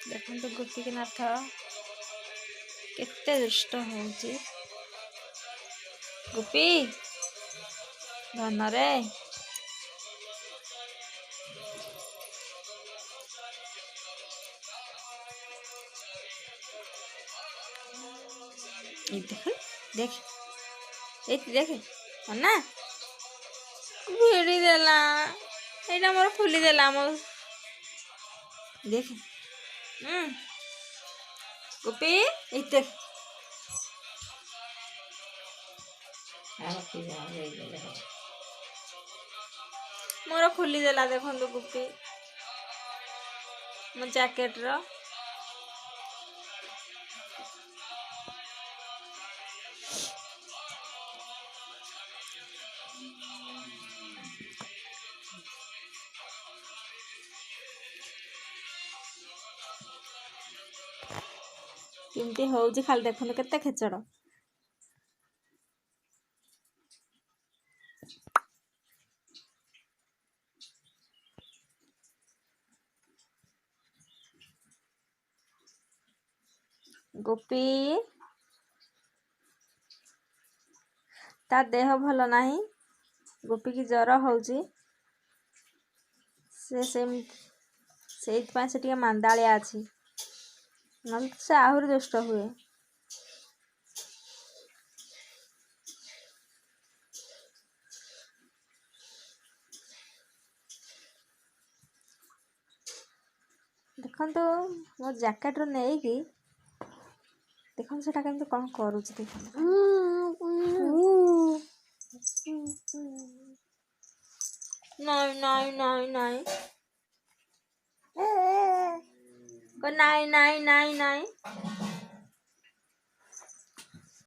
देखो गोपीनाथ केते दुष्ट होची गोपी धन रे देख देख देख ना भिड़ी देला एटा मोर फुली देला मोर देख गोपी देख मोर खुली देला देखो गोपी मो जैकेट रो केमती होउची खाली देखो केते खेचड़ गोपी ता देह भल नहीं गोपी की जर होउची से मांदालिया अछि नल से आहुरी दुष्ट हुए देखो तो मो जैकेट रो नहीं कि देखो सेटा केमती कौन करूची देखो नहीं नहीं नहीं नहीं नहीं नहीं नहीं नहीं